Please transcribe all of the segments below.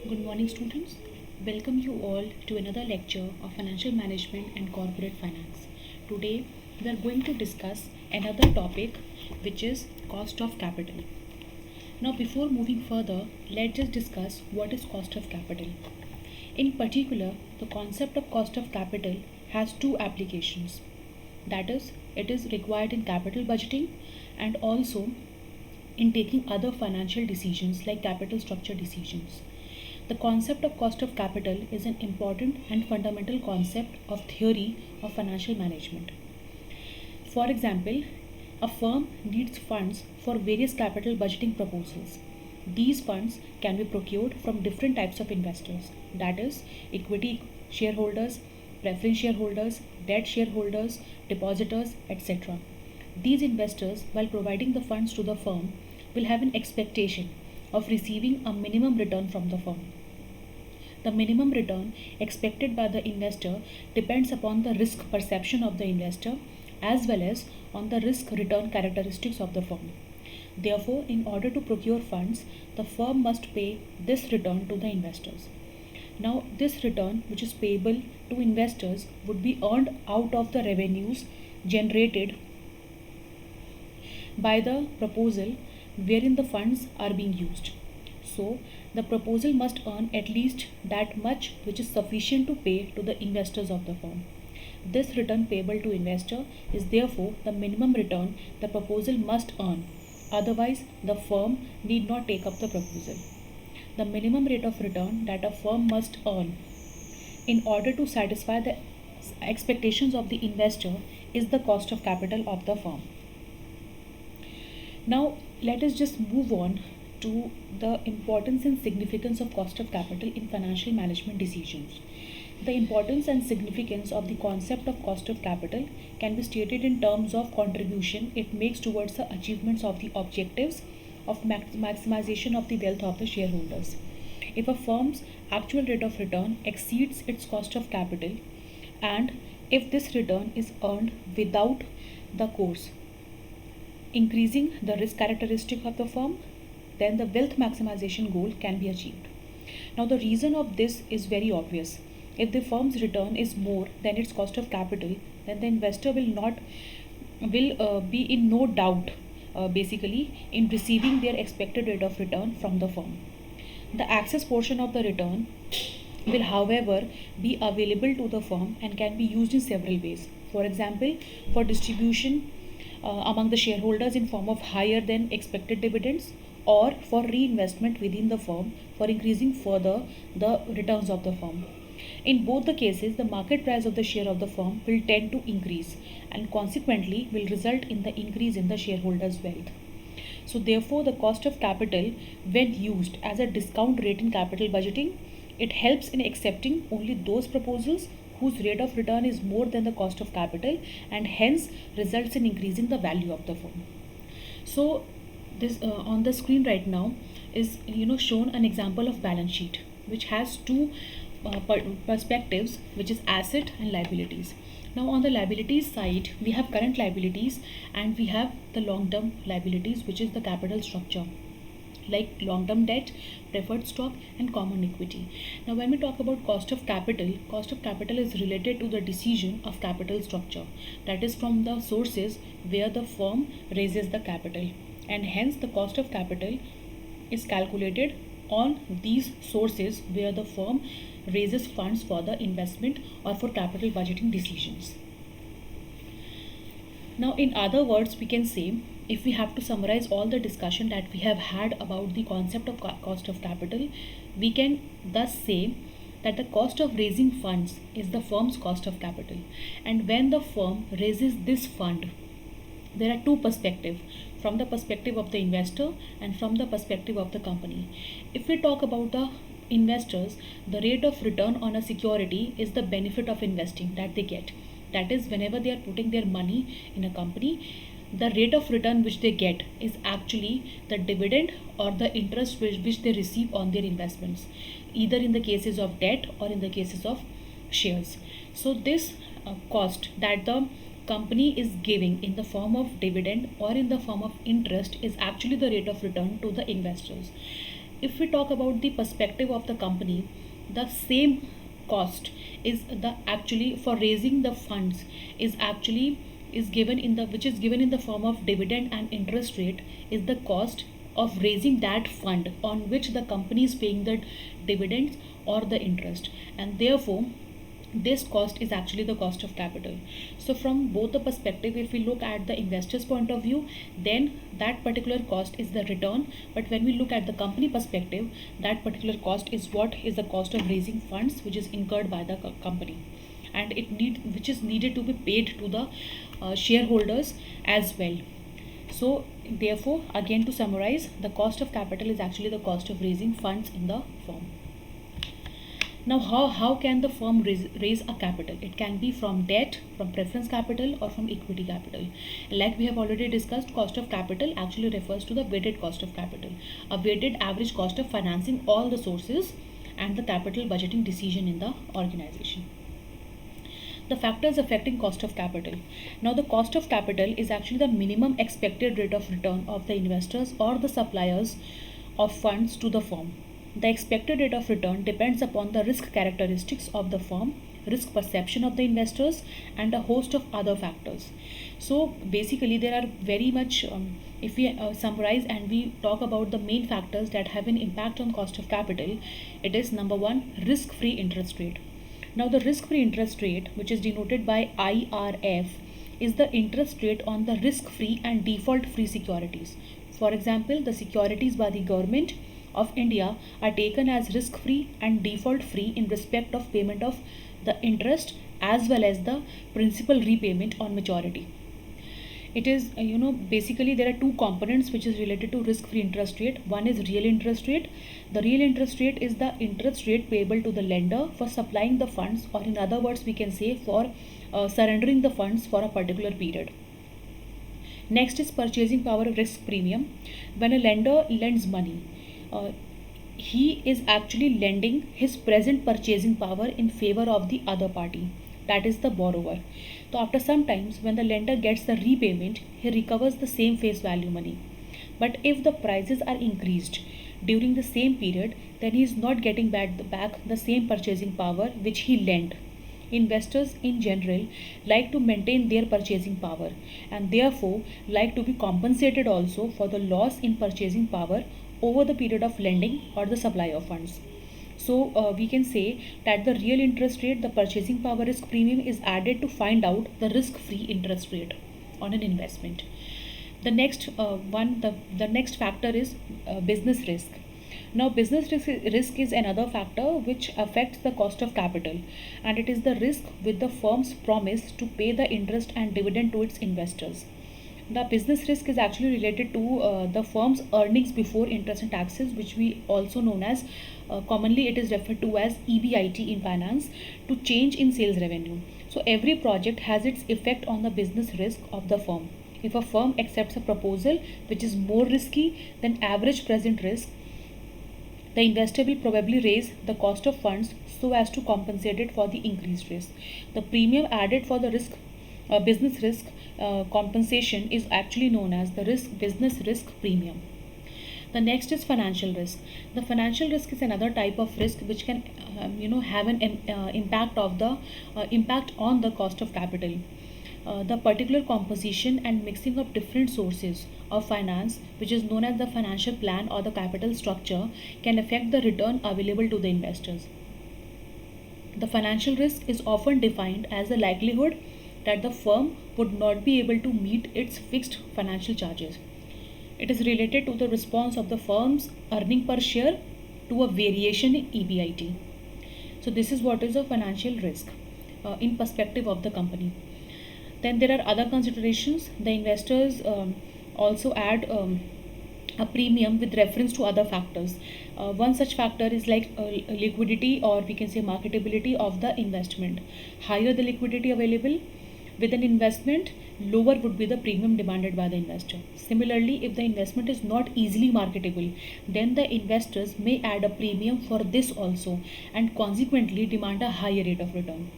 Good morning, students. Welcome you all to another lecture of Financial Management and Corporate Finance. Today, we are going to discuss another topic, which is cost of capital. Now, before moving further, let's just discuss what is cost of capital. In particular, the concept of cost of capital has two applications. That is, it is required in capital budgeting and also in taking other financial decisions like capital structure decisions. The concept of cost of capital is an important and fundamental concept of theory of financial management. For example, a firm needs funds for various capital budgeting proposals. These funds can be procured from different types of investors, that is, equity shareholders, preference shareholders, debt shareholders, depositors, etc. These investors, while providing the funds to the firm, will have an expectation of receiving a minimum return from the firm. The minimum return expected by the investor depends upon the risk perception of the investor as well as on the risk return characteristics of the firm. Therefore, in order to procure funds, the firm must pay this return to the investors. Now, this return, which is payable to investors, would be earned out of the revenues generated by the proposal wherein the funds are being used. So, the proposal must earn at least that much which is sufficient to pay to the investors of the firm. This return payable to investor is therefore the minimum return the proposal must earn. Otherwise, the firm need not take up the proposal. The minimum rate of return that a firm must earn in order to satisfy the expectations of the investor is the cost of capital of the firm. Now, let us just move on to the importance and significance of cost of capital in financial management decisions. The importance and significance of the concept of cost of capital can be stated in terms of contribution it makes towards the achievements of the objectives of maximization of the wealth of the shareholders. If a firm's actual rate of return exceeds its cost of capital, and if this return is earned without the course increasing the risk characteristic of the firm, then the wealth maximization goal can be achieved. Now, the reason of this is very obvious. If the firm's return is more than its cost of capital, then the investor will be in no doubt, basically, in receiving their expected rate of return from the firm. The excess portion of the return will, however, be available to the firm and can be used in several ways. For example, for distribution among the shareholders in form of higher than expected dividends, or for reinvestment within the firm for increasing further the returns of the firm. In both the cases, the market price of the share of the firm will tend to increase and consequently will result in the increase in the shareholders' wealth. So, therefore, the cost of capital, when used as a discount rate in capital budgeting, it helps in accepting only those proposals whose rate of return is more than the cost of capital and hence results in increasing the value of the firm. So, this on the screen right now is shown an example of balance sheet which has two perspectives, which is asset and liabilities. Now, on the liabilities side, we have current liabilities and we have the long term liabilities, which is the capital structure like long term debt, preferred stock, and common equity. Now, when we talk about cost of capital is related to the decision of capital structure, that is, from the sources where the firm raises the capital, and hence the cost of capital is calculated on these sources where the firm raises funds for the investment or for capital budgeting decisions. Now, in other words, we can say, if we have to summarize all the discussion that we have had about the concept of cost of capital, we can thus say that the cost of raising funds is the firm's cost of capital. And when the firm raises this fund, there are two perspectives, from the perspective of the investor and from the perspective of the company. If we talk about the investors, the rate of return on a security is the benefit of investing that they get. That is, whenever they are putting their money in a company, the rate of return which they get is actually the dividend or the interest which they receive on their investments, either in the cases of debt or in the cases of shares. So, this cost that the company is giving in the form of dividend or in the form of interest is actually the rate of return to the investors. If we talk about the perspective of the company, the same cost is the actually for raising the funds is actually is given in the which is given in the form of dividend and interest rate is the cost of raising that fund on which the company is paying the dividends or the interest, and therefore this cost is actually the cost of capital. So from both the perspective, if we look at the investor's point of view, then that particular cost is the return, but when we look at the company perspective, that particular cost is what is the cost of raising funds which is incurred by the company, and which is needed to be paid to the shareholders as well. So therefore, again to summarize, the cost of capital is actually the cost of raising funds in the firm. Now, how can the firm raise a capital? It can be from debt, from preference capital, or from equity capital. Like we have already discussed, cost of capital actually refers to the weighted cost of capital, a weighted average cost of financing all the sources and the capital budgeting decision in the organization. The factors affecting cost of capital. Now, the cost of capital is actually the minimum expected rate of return of the investors or the suppliers of funds to the firm. The expected rate of return depends upon the risk characteristics of the firm, risk perception of the investors, and a host of other factors. So basically, there are very much, if we summarize and we talk about the main factors that have an impact on cost of capital, it is number one, risk-free interest rate. Now, the risk-free interest rate, which is denoted by IRF, is the interest rate on the risk-free and default-free securities. For example, the securities by the government of India are taken as risk-free and default-free in respect of payment of the interest as well as the principal repayment on maturity. It is, basically there are two components which is related to risk-free interest rate. One is real interest rate. The real interest rate is the interest rate payable to the lender for supplying the funds, or in other words, we can say for surrendering the funds for a particular period. Next is purchasing power risk premium. When a lender lends money, he is actually lending his present purchasing power in favor of the other party, that is the borrower. So after some times, when the lender gets the repayment, he recovers the same face value money. But if the prices are increased during the same period, then he is not getting back the same purchasing power which he lent. Investors in general like to maintain their purchasing power and therefore like to be compensated also for the loss in purchasing power over the period of lending or the supply of funds. So we can say that the real interest rate, the purchasing power risk premium, is added to find out the risk-free interest rate on an investment. The next the next factor is business risk. Now, business risk is another factor which affects the cost of capital, and it is the risk with the firm's promise to pay the interest and dividend to its investors. The business risk is actually related to the firm's earnings before interest and taxes, which we also known as, commonly it is referred to as EBIT in finance, to change in sales revenue. So every project has its effect on the business risk of the firm. If a firm accepts a proposal which is more risky than average present risk, the investor will probably raise the cost of funds so as to compensate it for the increased risk. The premium added for the business risk compensation is actually known as the business risk premium. The next is financial risk. The financial risk is another type of risk which can have an impact on the cost of capital. The particular composition and mixing of different sources of finance, which is known as the financial plan or the capital structure, can affect the return available to the investors. The financial risk is often defined as the likelihood that the firm would not be able to meet its fixed financial charges. It is related to the response of the firm's earning per share to a variation in EBIT. So this is what is a financial risk in perspective of the company. Then there are other considerations. The investors also add a premium with reference to other factors. One such factor is like liquidity, or we can say marketability of the investment. Higher the liquidity available with an investment, lower would be the premium demanded by the investor. Similarly, if the investment is not easily marketable, then the investors may add a premium for this also and consequently demand a higher rate of return.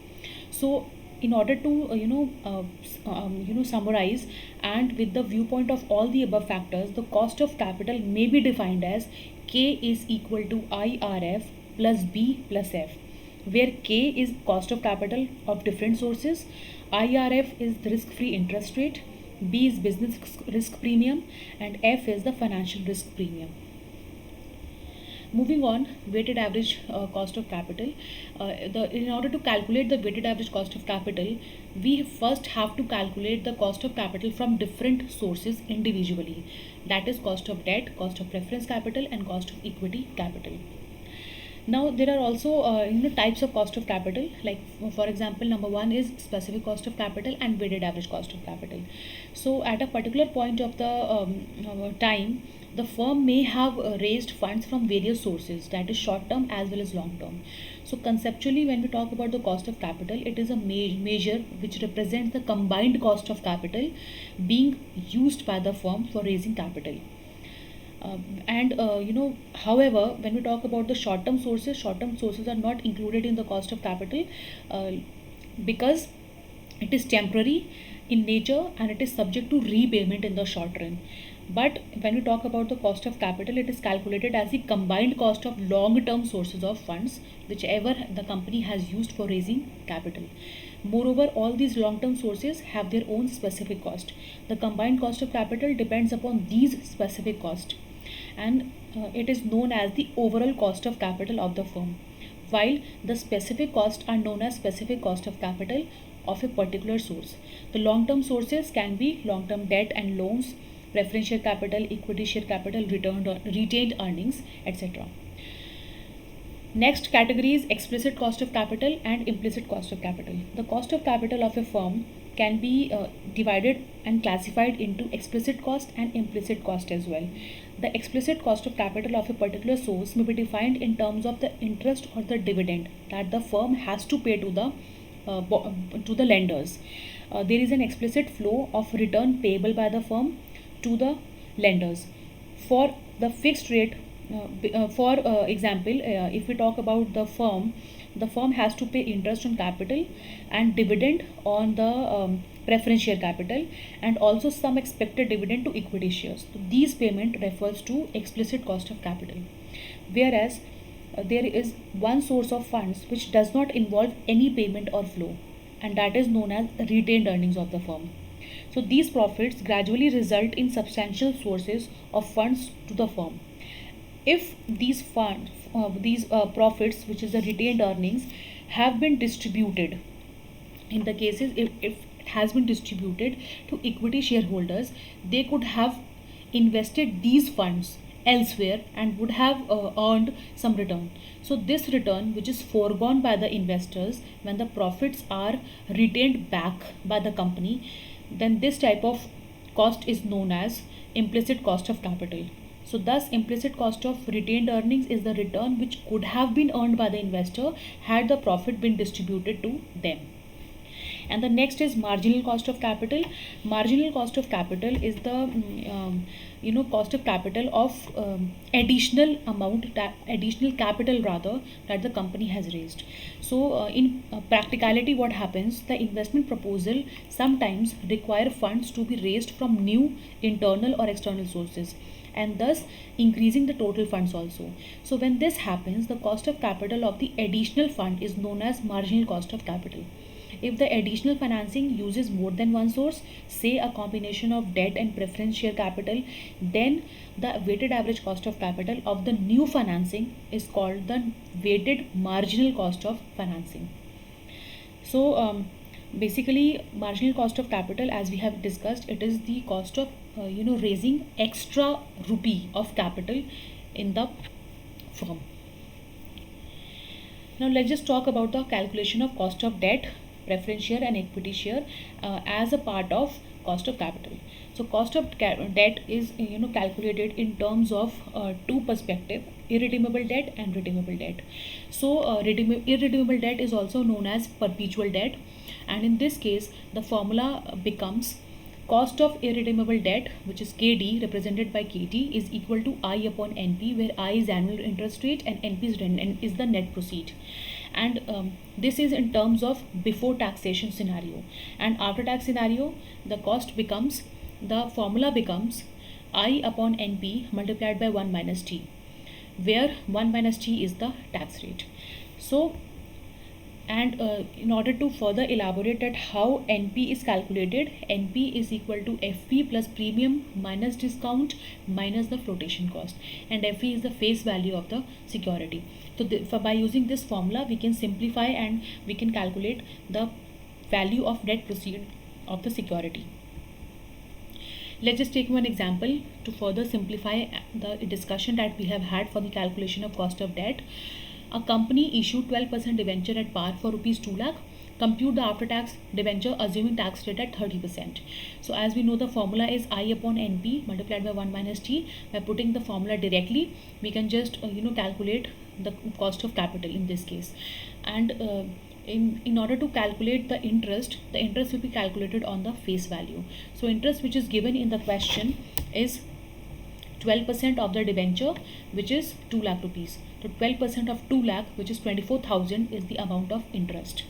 So in order to summarize, and with the viewpoint of all the above factors, the cost of capital may be defined as K is equal to IRF plus B plus F, where K is cost of capital of different sources, IRF is the risk-free interest rate, B is business risk premium, and F is the financial risk premium. Moving on, weighted average cost of capital. In order to calculate the weighted average cost of capital, we first have to calculate the cost of capital from different sources individually. That is cost of debt, cost of preference capital, and cost of equity capital. Now there are also types of cost of capital, like for example, number one is specific cost of capital and weighted average cost of capital. So at a particular point of the time, the firm may have raised funds from various sources, that is short term as well as long term. So conceptually, when we talk about the cost of capital, it is a measure which represents the combined cost of capital being used by the firm for raising capital. However, when we talk about the short-term sources are not included in the cost of capital because it is temporary in nature and it is subject to repayment in the short run. But when we talk about the cost of capital, it is calculated as the combined cost of long-term sources of funds, whichever the company has used for raising capital. Moreover, all these long-term sources have their own specific cost. The combined cost of capital depends upon these specific costs, and it is known as the overall cost of capital of the firm, while the specific costs are known as specific cost of capital of a particular source. The long-term sources can be long-term debt and loans, preference share capital, equity share capital, retained earnings, etc. Next category is explicit cost of capital and implicit cost of capital. The cost of capital of a firm can be divided and classified into explicit cost and implicit cost as well. The explicit cost of capital of a particular source may be defined in terms of the interest or the dividend that the firm has to pay to the lenders. There is an explicit flow of return payable by the firm to the lenders. For the fixed rate, for example, if we talk about the firm has to pay interest on capital and dividend on the preference share capital, and also some expected dividend to equity shares. So these payment refers to explicit cost of capital. Whereas there is one source of funds which does not involve any payment or flow, and that is known as retained earnings of the firm. So these profits gradually result in substantial sources of funds to the firm. If these funds, profits, which is the retained earnings, have been distributed, in the cases if it has been distributed to equity shareholders, they could have invested these funds elsewhere and would have earned some return. So this return, which is foregone by the investors when the profits are retained back by the company, then this type of cost is known as implicit cost of capital. So thus implicit cost of retained earnings is the return which could have been earned by the investor had the profit been distributed to them. And the next is marginal cost of capital. Marginal cost of capital is the cost of capital of additional capital rather that the company has raised. So in practicality, what happens, the investment proposal sometimes require funds to be raised from new internal or external sources, and thus increasing the total funds also. So when this happens, the cost of capital of the additional fund is known as marginal cost of capital. If the additional financing uses more than one source, say a combination of debt and preference share capital, then the weighted average cost of capital of the new financing is called the weighted marginal cost of financing. So basically, marginal cost of capital, as we have discussed, it is the cost of raising extra rupee of capital in the firm. Now let's just talk about the calculation of cost of debt, preference share and equity share as a part of cost of capital. So cost of debt is calculated in terms of two perspectives: irredeemable debt and redeemable debt. So irredeemable debt is also known as perpetual debt, and in this case the formula becomes cost of irredeemable debt, which is KD represented by KT, is equal to I upon NP, where I is annual interest rate and NP is the net proceed. And this is in terms of before taxation scenario, and after tax scenario the formula becomes I upon NP multiplied by 1 minus T. where 1 minus t is the tax rate. So, and in order to further elaborate at how NP is calculated, NP is equal to FP plus premium minus discount minus the flotation cost, and FE is the face value of the security. So by using this formula, we can simplify and we can calculate the value of net proceed of the security. Let's just take one example to further simplify the discussion that we have had for the calculation of cost of debt. A company issued 12% debenture at par for rupees 2 lakh. Compute the after tax debenture assuming tax rate at 30%. So as we know, the formula is I upon NP multiplied by 1 minus T. By putting the formula directly, we can just calculate the cost of capital in this case. And in order to calculate the interest will be calculated on the face value. So interest which is given in the question is 12% of the debenture, which is 2 lakh rupees. So 12% of 2 lakh, which is 24,000, is the amount of interest.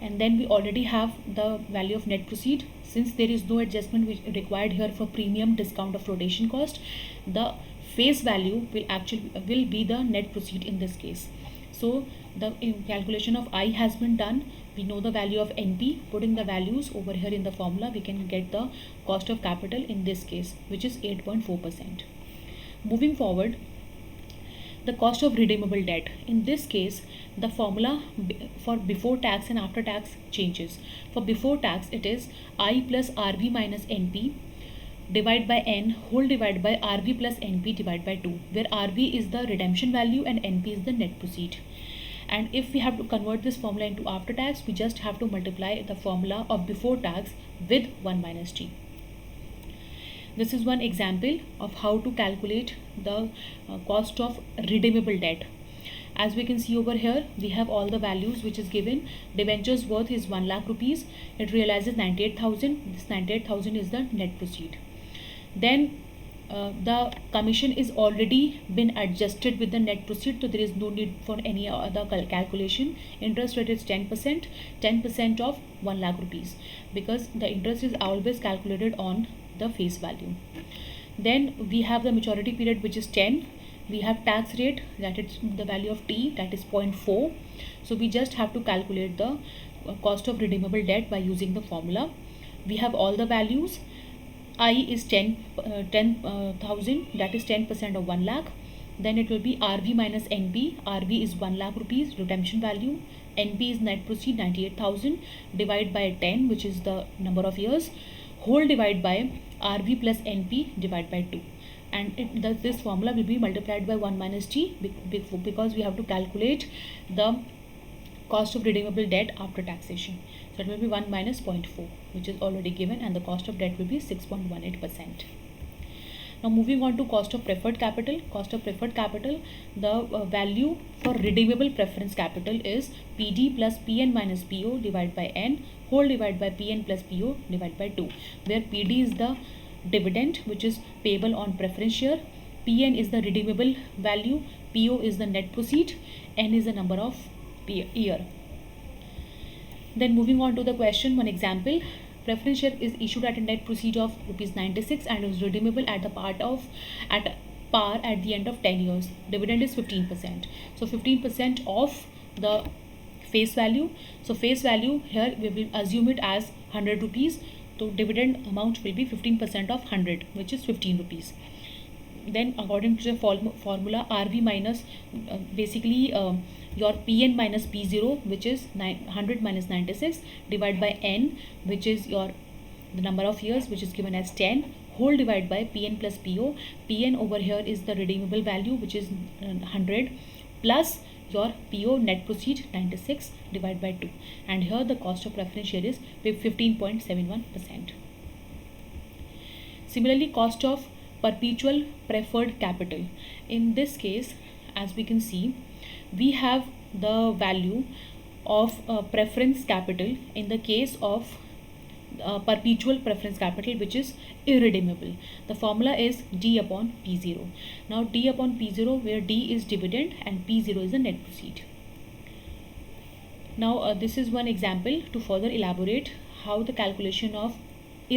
And then we already have the value of net proceed. Since there is no adjustment which required here for premium, discount, or flotation cost, the face value will be the net proceed in this case. So the calculation of I has been done. We know the value of NP. Putting the values over here in the formula, we can get the cost of capital in this case, which is 8.4%. Moving forward, the cost of redeemable debt. In this case, the formula for before tax and after tax changes. For before tax, it is I plus RV minus NP divided by N whole divided by RV plus NP divided by 2, where RV is the redemption value and NP is the net proceed. And if we have to convert this formula into after tax, we just have to multiply the formula of before tax with 1 minus T. This is one example of how to calculate the cost of redeemable debt. As we can see over here, we have all the values which is given. Debentures worth is 1 lakh rupees. It realizes 98,000. This 98,000 is the net proceed. Then the commission is already been adjusted with the net proceed, so there is no need for any other calculation. Interest rate is 10%, 10% of 1 lakh rupees, because the interest is always calculated on the face value. Then we have the maturity period, which is 10. We have tax rate, that is the value of T, that is 0.4. So we just have to calculate the cost of redeemable debt by using the formula. We have all the values. I is 10,000, that is 10% of 1 lakh. Then it will be RV minus NP. RV is 1 lakh rupees redemption value. NP is net proceed 98,000, divided by 10, which is the number of years, whole divided by RV plus NP divided by 2. And this formula will be multiplied by 1 minus T, because we have to calculate the cost of redeemable debt after taxation. So it will be 1 minus 0.4, which is already given, and the cost of debt will be 6.18%. Now moving on to cost of preferred capital. Cost of preferred capital, the value for redeemable preference capital is PD plus PN minus PO divided by N whole divided by PN plus PO divided by 2, where PD is the dividend which is payable on preference share, PN is the redeemable value, PO is the net proceed, N is the number of year. Then moving on to the question, one example. Preference share is issued at a net proceed of rupees 96 and is redeemable at par at the end of 10 years. Dividend is 15%. So 15% of the face value. So face value here we will assume it as 100 rupees. So dividend amount will be 15% of 100, which is 15 rupees. Then according to the formula, RV minus your PN minus P0, which is 100 minus 96, divided by N, which is the number of years, which is given as 10, whole divided by PN plus PO. PN over here is the redeemable value, which is 100, plus your PO net proceed 96 divided by 2. And here the cost of preference share is 15.71%. Similarly, cost of perpetual preferred capital. In this case, as we can see, we have the value of preference capital in the case of perpetual preference capital, which is irredeemable. The formula is D upon P0. Now D upon P0, where D is dividend and P0 is the net proceed. Now this is one example to further elaborate how the calculation of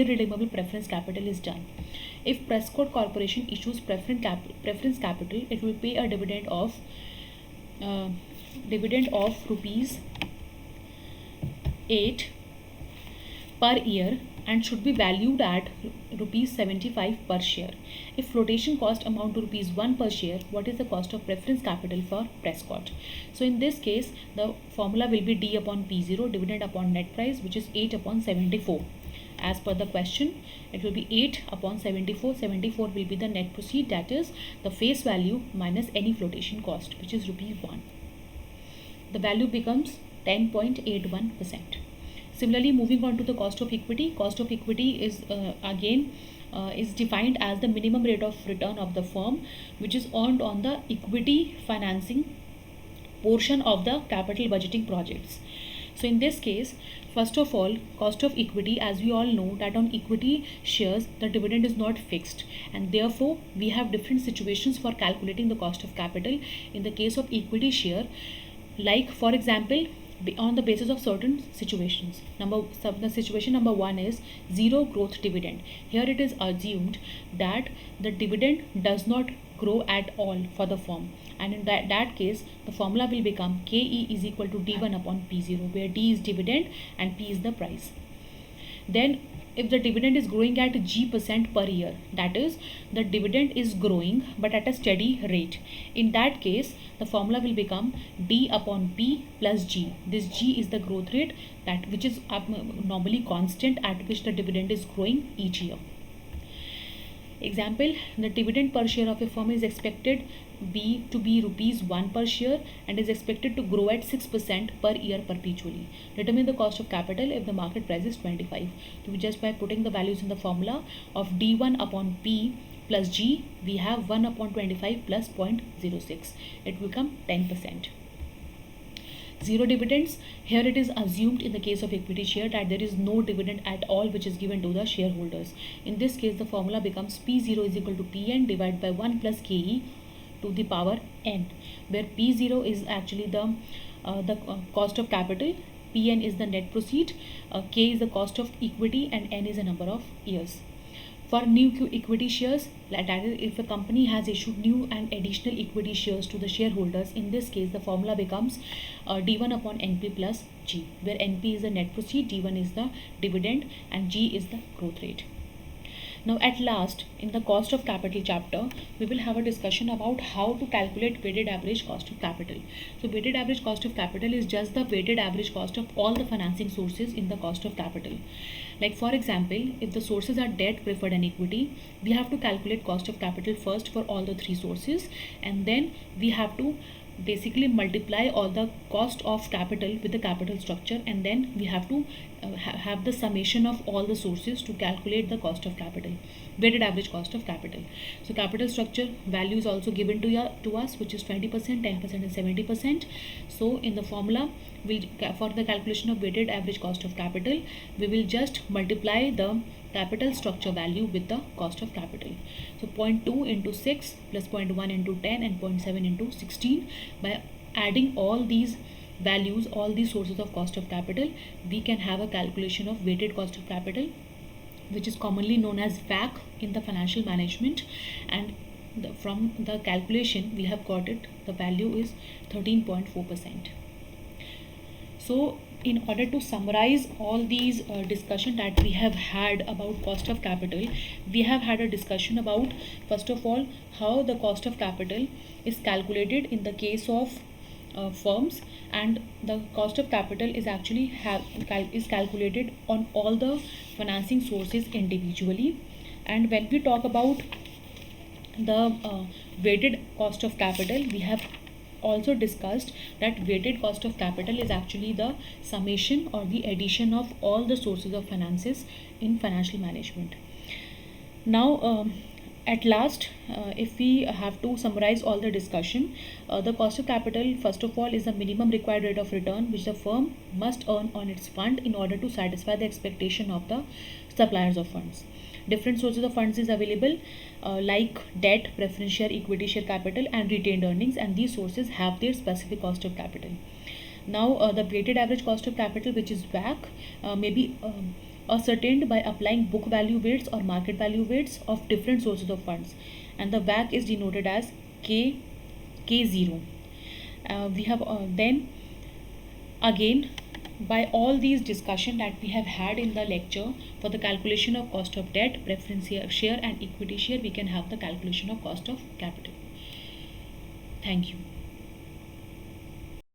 irredeemable preference capital is done. If Prescott Corporation issues preference capital, it will pay a dividend of rupees 8 per year and should be valued at rupees 75 per share. If flotation cost amount to rupees 1 per share, what is the cost of preference capital for Prescott? So in this case, the formula will be D upon P0, dividend upon net price, which is 8 upon 74. As per the question, it will be 8 upon 74. 74 will be the net proceed, that is the face value minus any flotation cost, which is rupees 1. The value becomes 10.81%. Similarly, moving on to the cost of equity. Cost of equity is is defined as the minimum rate of return of the firm, which is earned on the equity financing portion of the capital budgeting projects. So in this case, first of all, cost of equity, as we all know that on equity shares the dividend is not fixed, and therefore we have different situations for calculating the cost of capital in the case of equity share. Like for example, on the basis of certain situations. The situation number 1 is zero growth dividend. Here it is assumed that the dividend does not grow at all for the firm, and in that case the formula will become KE is equal to D1 upon P0, where D is dividend and P is the price. Then if the dividend is growing at G% per year, that is the dividend is growing but at a steady rate, in that case the formula will become D upon P plus G. This G is the growth rate which is normally constant at which the dividend is growing each year. Example, the dividend per share of a firm is expected to be rupees 1 per share and is expected to grow at 6% per year perpetually. Determine the cost of capital if the market price is 25. So just by putting the values in the formula of D1 upon P plus G, we have 1 upon 25 plus 0.06. It will become 10%. Zero dividends. Here it is assumed in the case of equity share that there is no dividend at all which is given to the shareholders. In this case, the formula becomes P0 is equal to Pn divided by 1 plus KE to the power n, where P0 is actually the cost of capital, Pn is the net proceed, K is the cost of equity, and n is the number of years. For new equity shares, that is, if a company has issued new and additional equity shares to the shareholders, in this case the formula becomes D1 upon NP plus G, where NP is the net proceed, D1 is the dividend, and G is the growth rate. Now at last, in the cost of capital chapter, we will have a discussion about how to calculate weighted average cost of capital. So weighted average cost of capital is just the weighted average cost of all the financing sources in the cost of capital. Like for example, if the sources are debt, preferred and equity, we have to calculate cost of capital first for all the three sources, and then we have to basically multiply all the cost of capital with the capital structure, and then we have to have the summation of all the sources to calculate the cost of capital, weighted average cost of capital. So capital structure value is also given to us, which is 20%, 10% and 70%. So in the formula, for the calculation of weighted average cost of capital, we will just multiply the capital structure value with the cost of capital. So 0.2 into 6 plus 0.1 into 10 and 0.7 into 16. By adding all these values, all these sources of cost of capital, we can have a calculation of weighted cost of capital, which is commonly known as WACC in the financial management, and from the calculation we have got it, the value is 13.4%. So in order to summarize all these discussion that we have had about cost of capital, we have had a discussion about, first of all, how the cost of capital is calculated in the case of firms, and the cost of capital is actually is calculated on all the financing sources individually. And when we talk about the weighted cost of capital, we have also discussed that weighted cost of capital is actually the summation or the addition of all the sources of finances in financial management. Now at last, if we have to summarize all the discussion, the cost of capital, first of all, is the minimum required rate of return which the firm must earn on its fund in order to satisfy the expectation of the suppliers of funds. Different sources of funds is available, like debt, preference share, equity share capital and retained earnings, and these sources have their specific cost of capital. Now the weighted average cost of capital, which is WACC, may be ascertained by applying book value weights or market value weights of different sources of funds, and the WACC is denoted as K0. We have then again, by all these discussion that we have had in the lecture, for the calculation of cost of debt, preference share and equity share, we can have the calculation of cost of capital. Thank you.